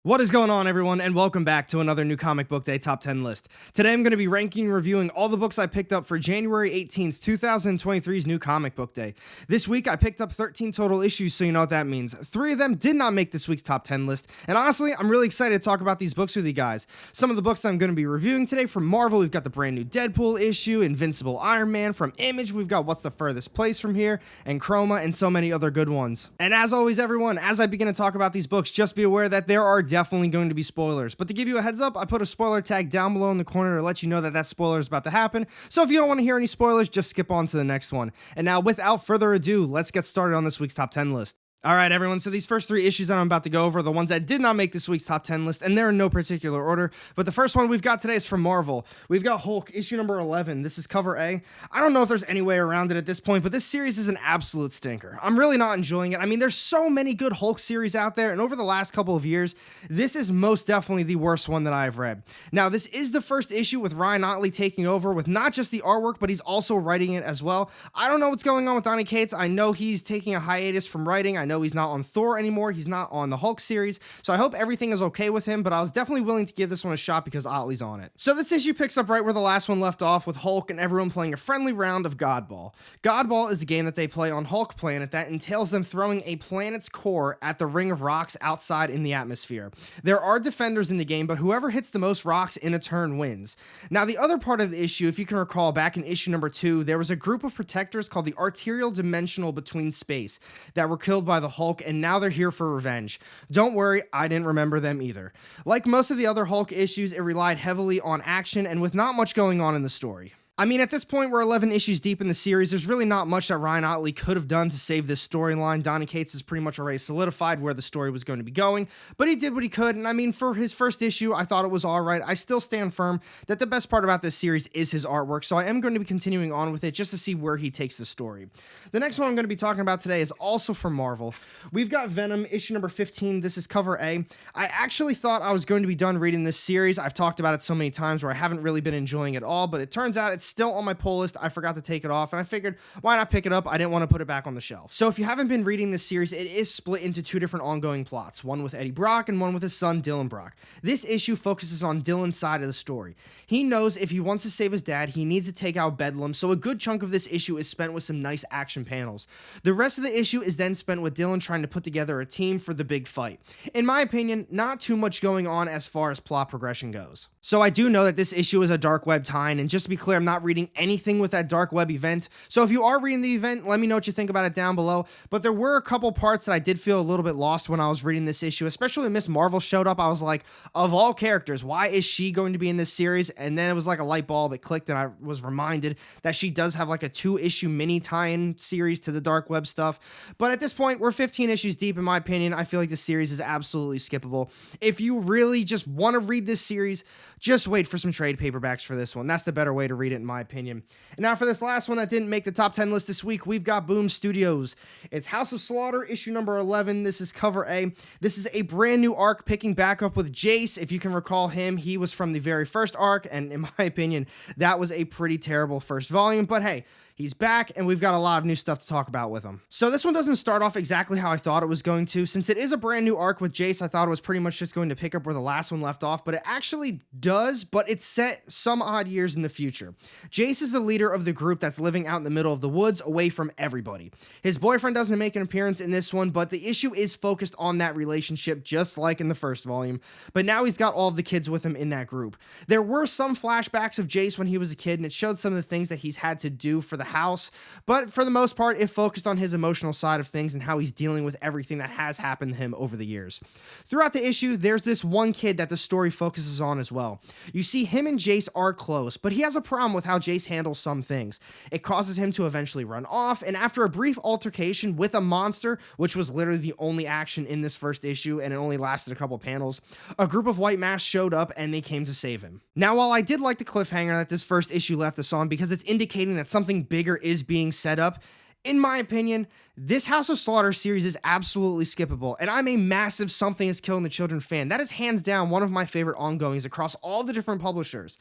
What is going on, everyone, and welcome back to another new Comic Book Day Top 10 list. Today I'm going to be ranking and reviewing all the books I picked up for January 18th, 2023's new Comic Book Day. This week I picked up 13 total issues, so you know what that means. 3 of them did not make this week's Top 10 list, and honestly, I'm really excited to talk about these books with you guys. Some of the books I'm going to be reviewing today from Marvel, we've got the brand new Deadpool issue, Invincible Iron Man. From Image, we've got What's the Furthest Place from Here, and Chroma, and so many other good ones. And as always, everyone, as I begin to talk about these books, just be aware that there are definitely going to be spoilers. But to give you a heads up, I put a spoiler tag down below in the corner to let you know that that spoiler is about to happen. So if you don't want to hear any spoilers, just skip on to the next one. And now, without further ado, let's get started on this week's Top 10 list. Alright everyone, so these first 3 issues that I'm about to go over are the ones that did not make this week's Top 10 list, and they're in no particular order, but the first one we've got today is from Marvel. We've got Hulk, issue number 11. This is cover A. I don't know if there's any way around it at this point, but this series is an absolute stinker. I'm really not enjoying it. I mean, there's so many good Hulk series out there, and over the last couple of years, this is most definitely the worst one that I've read. Now, this is the first issue with Ryan Ottley taking over with not just the artwork, but he's also writing it as well. I don't know what's going on with Donny Cates. I know he's taking a hiatus from writing. I know he's not on Thor anymore. He's not on the Hulk series, so I hope everything is okay with him, but I was definitely willing to give this one a shot because Otley's on it. So this issue picks up right where the last one left off, with Hulk and everyone playing a friendly round of Godball. Godball is a game that they play on Hulk Planet that entails them throwing a planet's core at the ring of rocks outside in the atmosphere. There are defenders in the game, but whoever hits the most rocks in a turn wins. Now, the other part of the issue, if you can recall, back in issue number 2, there was a group of protectors called the Arterial Dimensional Between Space that were killed by the Hulk, and now they're here for revenge. Don't worry, I didn't remember them either. Like most of the other Hulk issues, it relied heavily on action and with not much going on in the story. I mean, at this point, we're 11 issues deep in the series. There's really not much that Ryan Ottley could have done to save this storyline. Donny Cates has pretty much already solidified where the story was going to be going, but he did what he could, and I mean, for his first issue, I thought it was alright. I still stand firm that the best part about this series is his artwork, so I am going to be continuing on with it just to see where he takes the story. The next one I'm going to be talking about today is also from Marvel. We've got Venom, issue number 15. This is cover A. I actually thought I was going to be done reading this series. I've talked about it so many times where I haven't really been enjoying it all, but it turns out it's still on my pull list. I forgot to take it off, and I figured, why not pick it up? I didn't want to put it back on the shelf. So if you haven't been reading this series, it is split into 2 different ongoing plots, one with Eddie Brock and one with his son Dylan Brock. This issue focuses on Dylan's side of the story. He knows if he wants to save his dad, he needs to take out Bedlam, so a good chunk of this issue is spent with some nice action panels. The rest of the issue is then spent with Dylan trying to put together a team for the big fight. In my opinion, not too much going on as far as plot progression goes. So I do know that this issue is a dark web tie-in, and just to be clear, I'm not reading anything with that dark web event. So if you are reading the event, let me know what you think about it down below. But there were a couple parts that I did feel a little bit lost when I was reading this issue, especially when Miss Marvel showed up. I was like, of all characters, why is she going to be in this series? And then it was like a light bulb, it clicked, and I was reminded that she does have like a 2-issue mini tie-in series to the dark web stuff. But at this point, we're 15 issues deep, in my opinion. I feel like this series is absolutely skippable. If you really just want to read this series, just wait for some trade paperbacks for this one. That's the better way to read it, in my opinion. And now for this last one that didn't make the top 10 list this week, we've got Boom Studios. It's House of Slaughter, issue number 11. This is cover A. This is a brand new arc picking back up with Jace. If you can recall him, he was from the very first arc, and in my opinion, that was a pretty terrible first volume, but hey, he's back, and we've got a lot of new stuff to talk about with him. So this one doesn't start off exactly how I thought it was going to. Since it is a brand new arc with Jace, I thought it was pretty much just going to pick up where the last one left off, but it actually does, but it's set some odd years in the future. Jace is the leader of the group that's living out in the middle of the woods, away from everybody. His boyfriend doesn't make an appearance in this one, but the issue is focused on that relationship, just like in the first volume, but now he's got all of the kids with him in that group. There were some flashbacks of Jace when he was a kid, and it showed some of the things that he's had to do for the house, but for the most part, it focused on his emotional side of things and how he's dealing with everything that has happened to him over the years. Throughout the issue, there's this one kid that the story focuses on as well. You see, him and Jace are close, but he has a problem with how Jace handles some things. It causes him to eventually run off, and after a brief altercation with a monster, which was literally the only action in this first issue, and it only lasted a couple panels, a group of white masks showed up and they came to save him. Now, while I did like the cliffhanger that this first issue left us on because it's indicating that something bigger is being set up, in my opinion, this House of Slaughter series is absolutely skippable, and I'm a massive Something is Killing the Children fan. That is hands down one of my favorite ongoings across all the different publishers.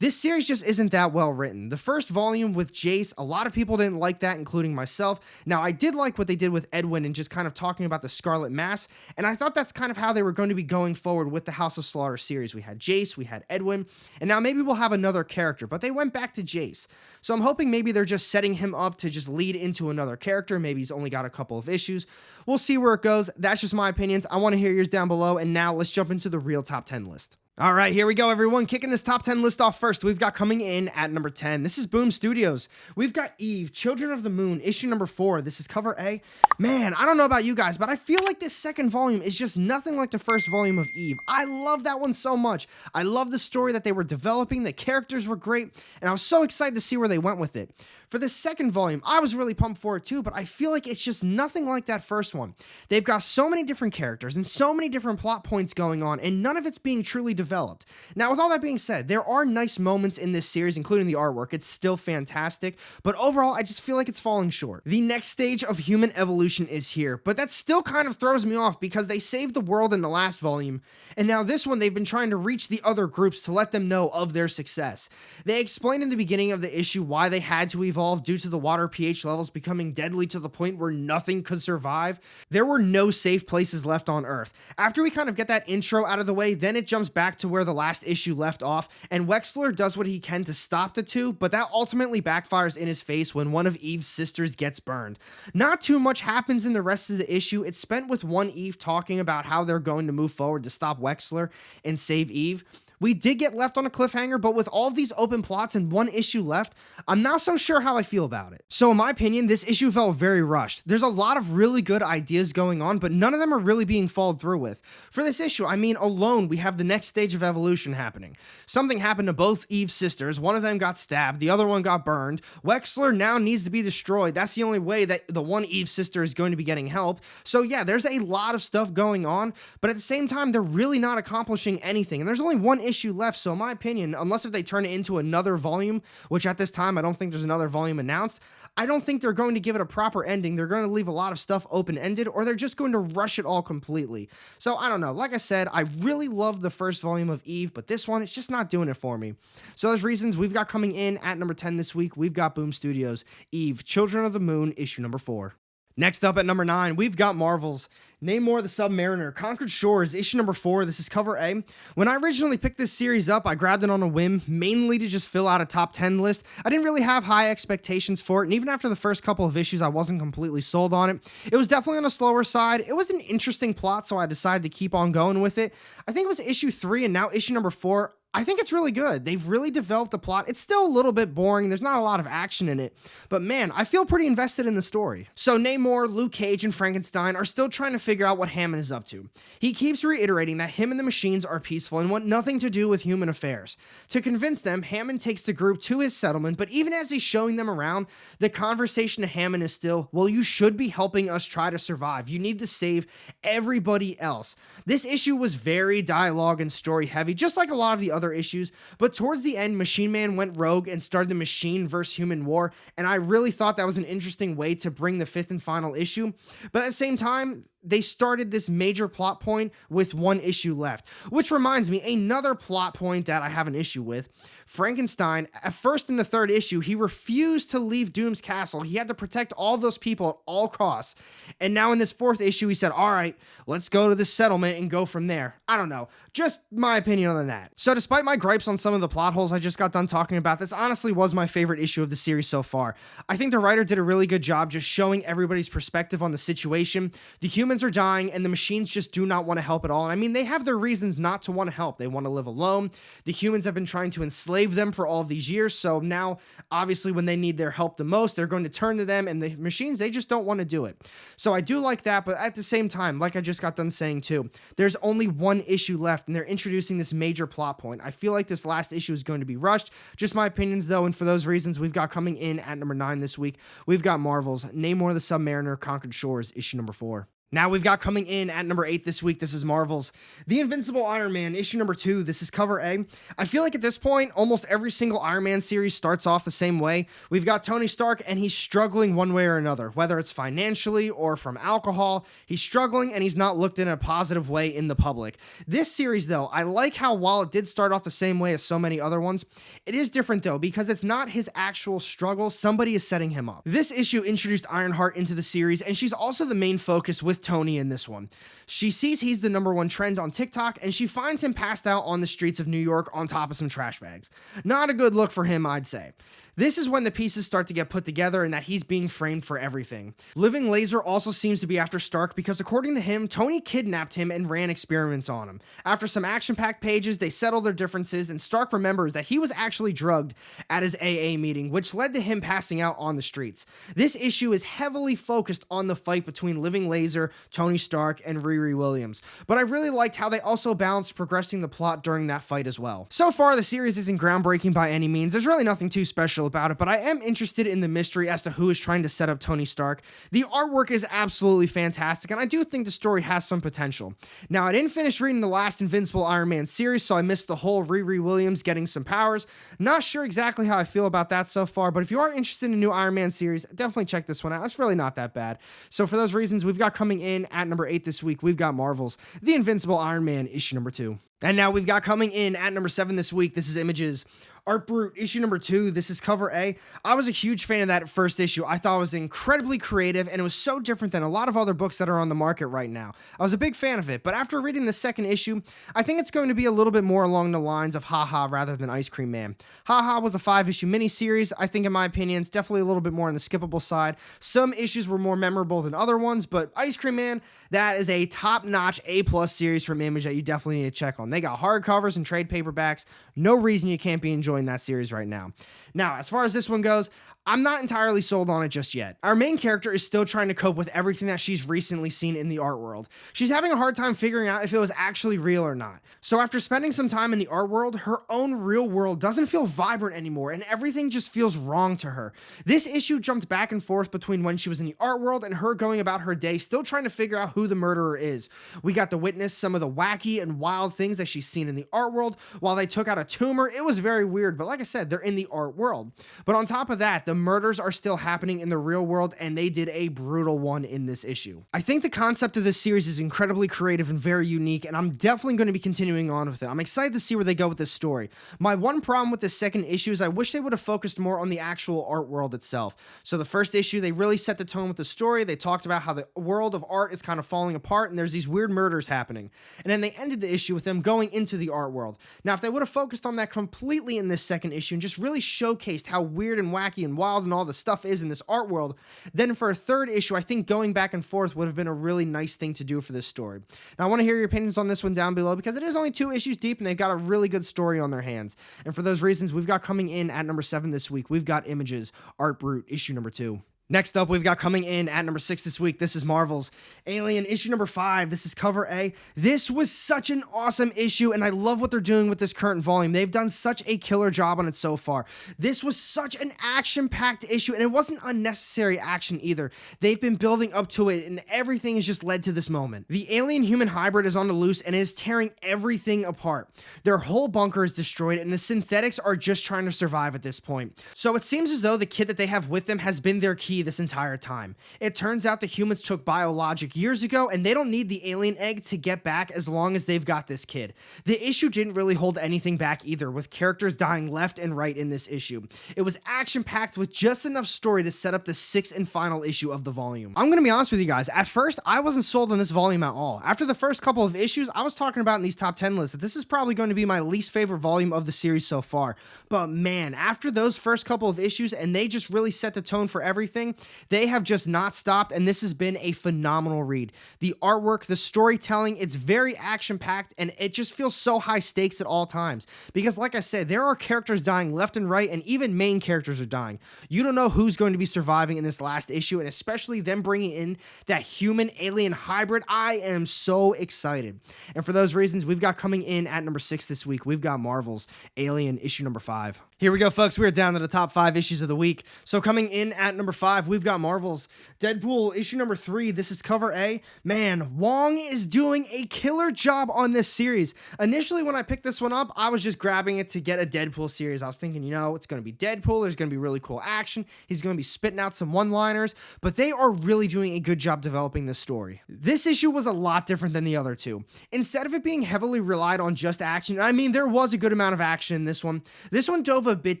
This series just isn't that well written. The first volume with Jace, a lot of people didn't like that, including myself. Now, I did like what they did with Edwin and just kind of talking about the Scarlet Mass, and I thought that's kind of how they were going to be going forward with the House of Slaughter series. We had Jace, we had Edwin, and now maybe we'll have another character, but they went back to Jace. So I'm hoping maybe they're just setting him up to just lead into another character. Maybe he's only got a couple of issues. We'll see where it goes. That's just my opinions. I want to hear yours down below, and now let's jump into the real top 10 list. All right, here we go, everyone. Kicking this top 10 list off first, we've got coming in at number 10. This is Boom Studios. We've got Eve, Children of the Moon, issue number 4. This is cover A. Man, I don't know about you guys, but I feel like this second volume is just nothing like the first volume of Eve. I love that one so much. I love the story that they were developing. The characters were great, and I was so excited to see where they went with it. For this second volume, I was really pumped for it too, but I feel like it's just nothing like that first one. They've got so many different characters and so many different plot points going on, and none of it's being truly developed. Now, with all that being said, there are nice moments in this series, including the artwork. It's still fantastic, but overall, I just feel like it's falling short. The next stage of human evolution is here, but that still kind of throws me off because they saved the world in the last volume, and now this one, they've been trying to reach the other groups to let them know of their success. They explained in the beginning of the issue why they had to evolve due to the water pH levels becoming deadly to the point where nothing could survive. There were no safe places left on Earth. After we kind of get that intro out of the way, then it jumps back to where the last issue left off, and Wexler does what he can to stop the two, but that ultimately backfires in his face when one of Eve's sisters gets burned. Not too much happens in the rest of the issue. It's spent with one Eve talking about how they're going to move forward to stop Wexler and save Eve. We did get left on a cliffhanger, but with all of these open plots and one issue left, I'm not so sure how I feel about it. So in my opinion, this issue felt very rushed. There's a lot of really good ideas going on, but none of them are really being followed through with. For this issue, I mean, alone, we have the next stage of evolution happening. Something happened to both Eve's sisters. One of them got stabbed, the other one got burned. Wexler now needs to be destroyed. That's the only way that the one Eve sister is going to be getting help. So yeah, there's a lot of stuff going on, but at the same time, they're really not accomplishing anything. And there's only one issue left, so in my opinion, unless if they turn it into another volume, which at this time I don't think there's another volume announced, I don't think they're going to give it a proper ending. They're going to leave a lot of stuff open-ended, or they're just going to rush it all completely. So I don't know. Like I said, I really loved the first volume of Eve, but this one, it's just not doing it for me. So those reasons we've got coming in at number 10 this week, we've got Boom Studios, Eve, Children of the Moon, issue number 4. Next up at number 9, we've got Marvel's Namor the Submariner, Conquered Shores, issue number 4. This is cover A. When I originally picked this series up, I grabbed it on a whim, mainly to just fill out a top 10 list. I didn't really have high expectations for it, and even after the first couple of issues, I wasn't completely sold on it. It was definitely on a slower side. It was an interesting plot, so I decided to keep on going with it. I think it was issue 3 and now issue number 4. I think it's really good. They've really developed the plot. It's still a little bit boring. There's not a lot of action in it, but man, I feel pretty invested in the story. So Namor, Luke Cage, and Frankenstein are still trying to figure out what Hammond is up to. He keeps reiterating that him and the machines are peaceful and want nothing to do with human affairs. To convince them, Hammond takes the group to his settlement, but even as he's showing them around, the conversation to Hammond is still, well, you should be helping us try to survive. You need to save everybody else. This issue was very dialogue and story heavy, just like a lot of the other issues, but towards the end, Machine Man went rogue and started the machine versus human war, and I really thought that was an interesting way to bring the 5th and final issue, but at the same time, they started this major plot point with one issue left, which reminds me, another plot point that I have an issue with. Frankenstein, at first in the 3rd issue, he refused to leave Doom's castle. He had to protect all those people at all costs. And now in this 4th issue, he said, all right, let's go to the settlement and go from there. I don't know. Just my opinion on that. So despite my gripes on some of the plot holes I just got done talking about, this honestly was my favorite issue of the series so far. I think the writer did a really good job just showing everybody's perspective on the situation. The humans are dying and the machines just do not want to help at all. And I mean, they have their reasons not to want to help. They want to live alone. The humans have been trying to enslave them for all of these years. So now, obviously, when they need their help the most, they're going to turn to them, and the machines, they just don't want to do it. So I do like that, but at the same time, like I just got done saying too, there's only one issue left, and they're introducing this major plot point. I feel like this last issue is going to be rushed. Just my opinions, though, and for those reasons, we've got coming in at number 9 this week, we've got Marvel's Namor the Submariner, Conquered Shores, issue number 4. Now we've got coming in at number 8 this week, this is Marvel's The Invincible Iron Man, issue number 2. This is cover A. I feel like at this point, almost every single Iron Man series starts off the same way. We've got Tony Stark, and he's struggling one way or another, whether it's financially or from alcohol. He's struggling, and he's not looked in a positive way in the public. This series, though, I like how while it did start off the same way as so many other ones, it is different, though, because it's not his actual struggle. Somebody is setting him up. This issue introduced Ironheart into the series, and she's also the main focus with Tony in this one. She sees he's the #1 trend on TikTok, and she finds him passed out on the streets of New York on top of some trash bags. Not a good look for him, I'd say. This is when the pieces start to get put together and that he's being framed for everything. Living Laser also seems to be after Stark because according to him, Tony kidnapped him and ran experiments on him. After some action-packed pages, they settle their differences, and Stark remembers that he was actually drugged at his AA meeting, which led to him passing out on the streets. This issue is heavily focused on the fight between Living Laser, Tony Stark, and Riri Williams, but I really liked how they also balanced progressing the plot during that fight as well. So far, the series isn't groundbreaking by any means. There's really nothing too special about it, but I am interested in the mystery as to who is trying to set up Tony Stark. The artwork is absolutely fantastic, and I do think the story has some potential. Now, I didn't finish reading the last Invincible Iron Man series, so I missed the whole Riri Williams getting some powers. Not sure exactly how I feel about that so far, but if you are interested in a new Iron Man series, definitely check this one out. It's really not that bad. So for those reasons, we've got coming in at number 8 this week, we've got Marvel's The Invincible Iron Man, issue number 2. And now we've got coming in at number 7 this week, this is Images Art Brute, issue number 2. This is cover A. I was a huge fan of that first issue. I thought it was incredibly creative, and it was so different than a lot of other books that are on the market right now. I was a big fan of it, but after reading the second issue, I think it's going to be a little bit more along the lines of Haha rather than Ice Cream Man. Haha was a 5-issue miniseries. I think, in my opinion, it's definitely a little bit more on the skippable side. Some issues were more memorable than other ones, but Ice Cream Man, that is a top-notch A+ series from Image that you definitely need to check on. They got hardcovers and trade paperbacks. No reason you can't be enjoying that series right now. Now, as far as this one goes, I'm not entirely sold on it just yet. Our main character is still trying to cope with everything that she's recently seen in the art world. She's having a hard time figuring out if it was actually real or not. So after spending some time in the art world, her own real world doesn't feel vibrant anymore, and everything just feels wrong to her. This issue jumped back and forth between when she was in the art world and her going about her day, still trying to figure out who the murderer is. We got to witness some of the wacky and wild things that she's seen in the art world. While they took out a tumor, it was very weird, but like I said, they're in the art world. But on top of that, the murders are still happening in the real world, and they did a brutal one in this issue. I think the concept of this series is incredibly creative and very unique, and I'm definitely going to be continuing on with it. I'm excited to see where they go with this story. My one problem with this second issue is I wish they would have focused more on the actual art world itself. So the first issue, they really set the tone with the story. They talked about how the world of art is kind of falling apart, and there's these weird murders happening. And then they ended the issue with them going into the art world. Now, if they would have focused on that completely in this second issue and just really showcased how weird and wacky and wild and all the stuff is in this art world, then for a third issue, I think going back and forth would have been a really nice thing to do for this story. Now, I want to hear your opinions on this one down below because it is only 2 issues deep and they've got a really good story on their hands. And for those reasons, we've got coming in at number 7 this week, we've got Images Art Brute, issue number 2. Next up, we've got coming in at number 6 this week. This is Marvel's Alien, issue number 5. This is cover A. This was such an awesome issue, and I love what they're doing with this current volume. They've done such a killer job on it so far. This was such an action-packed issue, and it wasn't unnecessary action either. They've been building up to it, and everything has just led to this moment. The alien-human hybrid is on the loose and is tearing everything apart. Their whole bunker is destroyed, and the synthetics are just trying to survive at this point. So it seems as though the kid that they have with them has been their key this entire time. It turns out the humans took biologic years ago, and they don't need the alien egg to get back as long as they've got this kid. The issue didn't really hold anything back either, with characters dying left and right in this issue. It was action-packed with just enough story to set up the 6th and final issue of the volume. I'm gonna be honest with you guys, at first I wasn't sold on this volume at all. After the first couple of issues, I was talking about in these top 10 lists that this is probably going to be my least favorite volume of the series so far. But man, after those first couple of issues, and they just really set the tone for everything, they have just not stopped, and this has been a phenomenal read. The artwork, the storytelling, it's very action-packed, and it just feels so high stakes at all times. Because like I said, there are characters dying left and right, and even main characters are dying. You don't know who's going to be surviving in this last issue, and especially them bringing in that human-alien hybrid. I am so excited. And for those reasons, we've got coming in at number 6 this week, we've got Marvel's Alien, issue number 5. Here we go, folks. We're down to the top 5 issues of the week. So coming in at number 5, 5, we've got Marvel's Deadpool issue number 3. This is cover A. Man, Wong is doing a killer job on this series. Initially, when I picked this one up, I was just grabbing it to get a Deadpool series. I was thinking, you know, it's going to be Deadpool. There's going to be really cool action. He's going to be spitting out some one-liners, but they are really doing a good job developing this story. This issue was a lot different than the other two. Instead of it being heavily relied on just action, I mean, there was a good amount of action in this one. This one dove a bit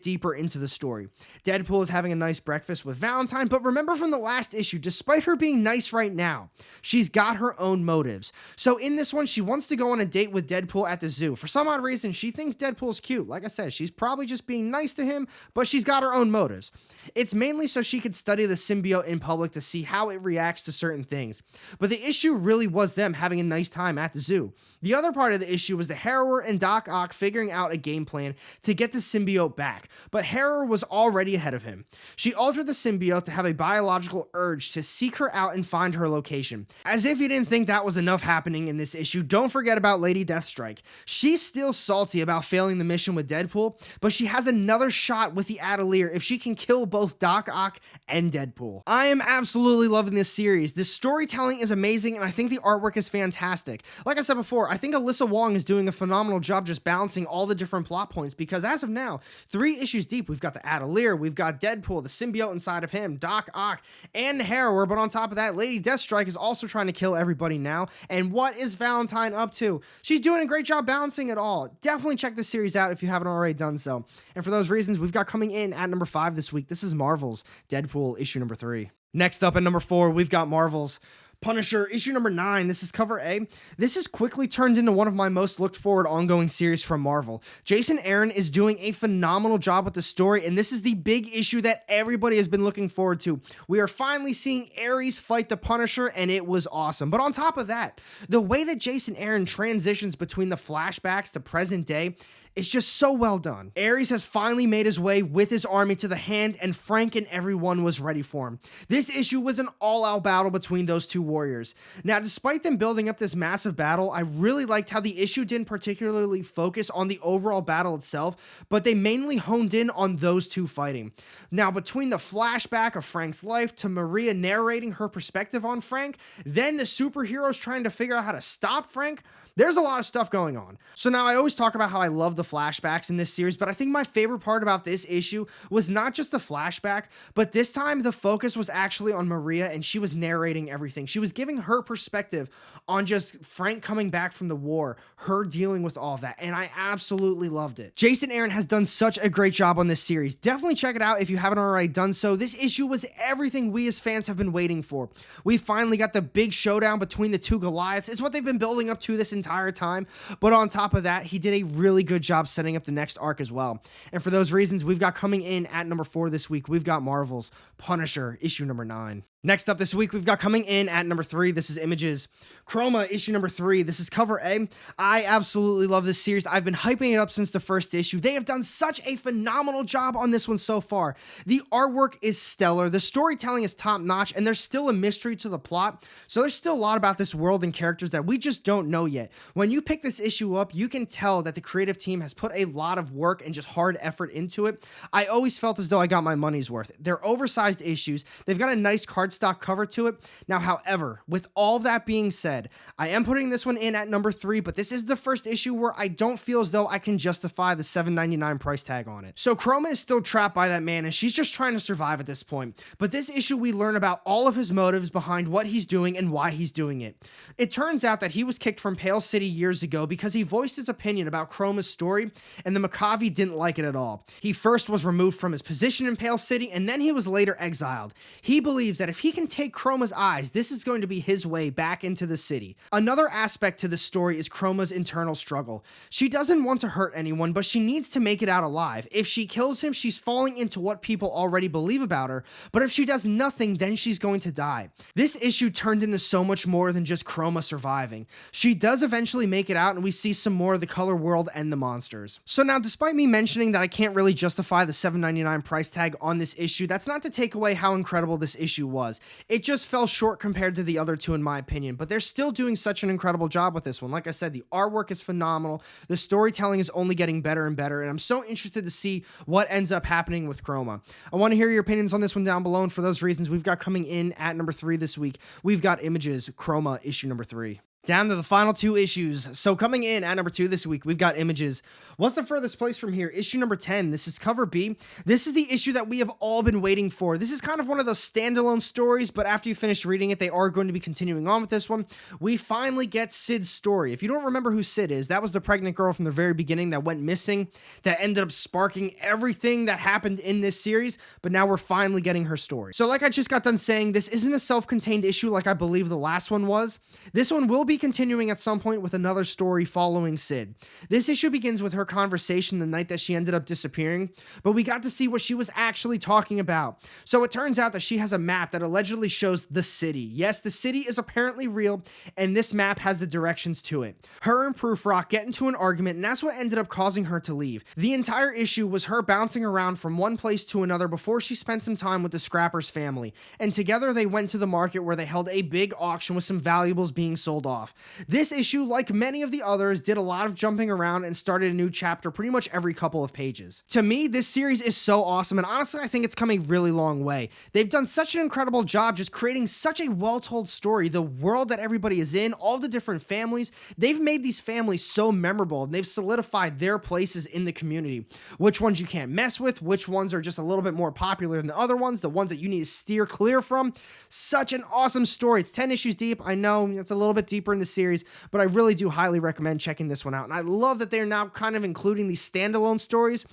deeper into the story. Deadpool is having a nice breakfast with Valentine, but remember from the last issue, despite her being nice right now, she's got her own motives. So in this one, she wants to go on a date with Deadpool at the zoo. For some odd reason, she thinks Deadpool's cute. Like I said, she's probably just being nice to him, but she's got her own motives. It's mainly so she could study the symbiote in public to see how it reacts to certain things. But the issue really was them having a nice time at the zoo. The other part of the issue was the Harrower and Doc Ock figuring out a game plan to get the symbiote back, but Harrower was already ahead of him. She altered the symbiote to have a biological urge to seek her out and find her location. As if you didn't think that was enough happening in this issue, don't forget about Lady Deathstrike. She's still salty about failing the mission with Deadpool, but she has another shot with the Atelier if she can kill both Doc Ock and Deadpool. I am absolutely loving this series. This storytelling is amazing, and I think the artwork is fantastic. Like I said before, I think Alyssa Wong is doing a phenomenal job just balancing all the different plot points, because as of now, 3 issues deep, we've got the Atelier, we've got Deadpool, the symbiote inside of him, Doc Ock, and the Harrower, but on top of that, Lady Deathstrike is also trying to kill everybody now. And what is Valentine up to? She's doing a great job balancing it all. Definitely check this series out if you haven't already done so. And for those reasons, we've got coming in at number 5 this week, this is Marvel's Deadpool issue number 3. Next up at number 4, we've got Marvel's Punisher issue number 9. This is cover A. This has quickly turned into one of my most looked forward ongoing series from Marvel. Jason Aaron is doing a phenomenal job with the story, and this is the big issue that everybody has been looking forward to. We are finally seeing Aries fight the Punisher, and it was awesome. But on top of that, the way that Jason Aaron transitions between the flashbacks to present day, it's just so well done. Aries has finally made his way with his army to the Hand, and Frank and everyone was ready for him. This issue was an all-out battle between those two warriors. Now, despite them building up this massive battle, I really liked how the issue didn't particularly focus on the overall battle itself, but they mainly honed in on those two fighting. Now, between the flashback of Frank's life to Maria narrating her perspective on Frank, then the superheroes trying to figure out how to stop Frank, there's a lot of stuff going on. So now I always talk about how I love the flashbacks in this series, but I think my favorite part about this issue was not just the flashback, but this time the focus was actually on Maria, and she was narrating everything. She was giving her perspective on just Frank coming back from the war, her dealing with all of that, and I absolutely loved it. Jason Aaron has done such a great job on this series. Definitely check it out if you haven't already done so. This issue was everything we as fans have been waiting for. We finally got the big showdown between the two Goliaths. It's what they've been building up to this entire time, but on top of that, he did a really good job setting up the next arc as well. And for those reasons, we've got coming in at number 4 this week, we've got Marvel's Punisher issue number 9. Next up this week, we've got coming in at number 3, this is Image's Chroma issue number 3. This is cover A. I absolutely love this series. I've been hyping it up since the first issue. They have done such a phenomenal job on this one so far. The artwork is stellar, the storytelling is top notch, and there's still a mystery to the plot, so there's still a lot about this world and characters that we just don't know yet. When you pick this issue up, you can tell that the creative team has put a lot of work and just hard effort into it. I always felt as though I got my money's worth. They're oversized issues. They've got a nice cardstock cover to it. Now, however, with all that being said, I am putting this one in at number 3, but this is the first issue where I don't feel as though I can justify the $7.99 price tag on it. So Chroma is still trapped by that man, and she's just trying to survive at this point. But this issue, we learn about all of his motives behind what he's doing and why he's doing it. It turns out that he was kicked from Pale City years ago because he voiced his opinion about Chroma's story, and the Makavi didn't like it at all. He first was removed from his position in Pale City, and then he was later exiled. He believes that if he can take Chroma's eyes, this is going to be his way back into the city. Another aspect to this story is Chroma's internal struggle. She doesn't want to hurt anyone, but she needs to make it out alive. If she kills him, she's falling into what people already believe about her, but if she does nothing, then she's going to die. This issue turned into so much more than just Chroma surviving. She does eventually make it out, and we see some more of the color world and the monsters. So now, despite me mentioning that I can't really justify the $7.99 price tag on this issue, that's not to take away how incredible this issue was. was. It just fell short compared to the other two in my opinion, but they're still doing such an incredible job with this one. Like I said, the artwork is phenomenal. The storytelling is only getting better and better, and I'm so interested to see what ends up happening with Chroma. I want to hear your opinions on this one down below, and for those reasons, we've got coming in at number 3 this week, we've got Images Chroma issue number 3. Down to the final 2 issues. So coming in at number 2 this week, we've got Images. What's the furthest place from here? Issue number 10. This is cover B. This is the issue that we have all been waiting for. This is kind of one of those standalone stories, but after you finish reading it, they are going to be continuing on with this one. We finally get Sid's story. If you don't remember who Sid is, that was the pregnant girl from the very beginning that went missing, that ended up sparking everything that happened in this series, but now we're finally getting her story. So like I just got done saying, this isn't a self-contained issue like I believe the last one was. This one will be continuing at some point with another story following Sid. This issue begins with her conversation the night that she ended up disappearing, but we got to see what she was actually talking about. So it turns out that she has a map that allegedly shows the city. Yes, the city is apparently real, and this map has the directions to it. Her and Proofrock get into an argument, and that's what ended up causing her to leave. The entire issue was her bouncing around from one place to another before she spent some time with the Scrappers family, and together they went to the market where they held a big auction with some valuables being sold off. This issue, like many of the others, did a lot of jumping around and started a new chapter pretty much every couple of pages. To me, this series is so awesome, and honestly, I think it's come a really long way. They've done such an incredible job just creating such a well-told story, the world that everybody is in, all the different families. They've made these families so memorable, and they've solidified their places in the community. Which ones you can't mess with, which ones are just a little bit more popular than the other ones, the ones that you need to steer clear from. Such an awesome story. It's 10 issues deep. I know it's a little bit deeper in the series, but I really do highly recommend checking this one out. And I love that they're now kind of including these standalone stories.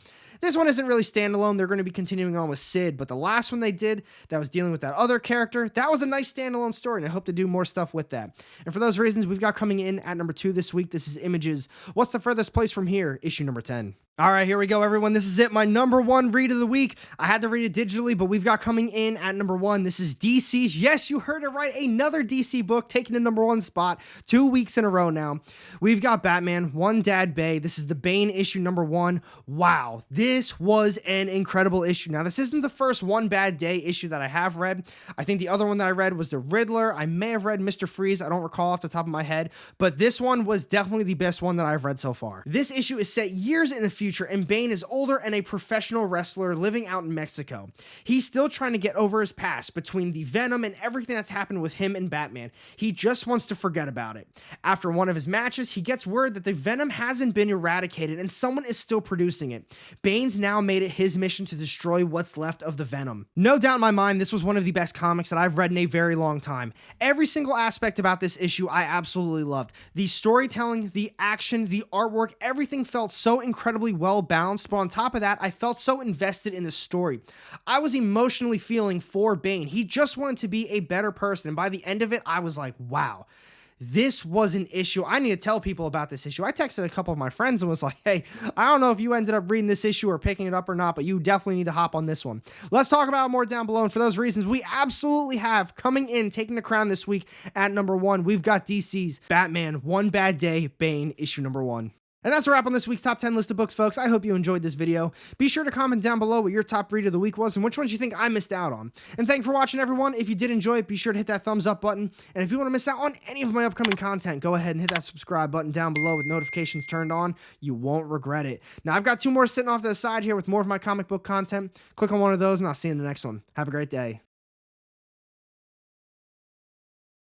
This one isn't really standalone. They're going to be continuing on with Sid, but the last one they did that was dealing with that other character, that was a nice standalone story, and I hope to do more stuff with that. And for those reasons, we've got coming in at number 2 this week. This is Images. What's the furthest place from here? Issue number 10. All right, here we go, everyone. This is it, my number 1 read of the week. I had to read it digitally, but we've got coming in at number 1. This is DC's, yes, you heard it right, another DC book taking the number 1 spot 2 weeks in a row now. We've got Batman, One Bad Day. This is the Bane issue number 1. Wow, this was an incredible issue. Now, this isn't the first One Bad Day issue that I have read. I think the other one that I read was the Riddler. I may have read Mr. Freeze. I don't recall off the top of my head, but this one was definitely the best one that I've read so far. This issue is set years in the future, and Bane is older and a professional wrestler living out in Mexico. He's still trying to get over his past between the Venom and everything that's happened with him and Batman. He just wants to forget about it. After one of his matches, he gets word that the Venom hasn't been eradicated and someone is still producing it. Bane's now made it his mission to destroy what's left of the Venom. No doubt in my mind, this was one of the best comics that I've read in a very long time. Every single aspect about this issue I absolutely loved. The storytelling, the action, the artwork, everything felt so incredibly well balanced, but on top of that, I felt so invested in the story. I was emotionally feeling for Bane. He just wanted to be a better person, and by the end of it, I was like, wow. This was an issue. I need to tell people about this issue. I texted a couple of my friends and was like, hey, I don't know if you ended up reading this issue or picking it up or not, but you definitely need to hop on this one. Let's talk about it more down below. And for those reasons, we absolutely have coming in, taking the crown this week at number 1, we've got DC's Batman, One Bad Day, Bane, issue number 1. And that's a wrap on this week's top 10 list of books, folks. I hope you enjoyed this video. Be sure to comment down below what your top read of the week was and which ones you think I missed out on. And thanks for watching, everyone. If you did enjoy it, be sure to hit that thumbs up button. And if you want to miss out on any of my upcoming content, go ahead and hit that subscribe button down below with notifications turned on. You won't regret it. Now, I've got 2 more sitting off to the side here with more of my comic book content. Click on one of those, and I'll see you in the next one. Have a great day.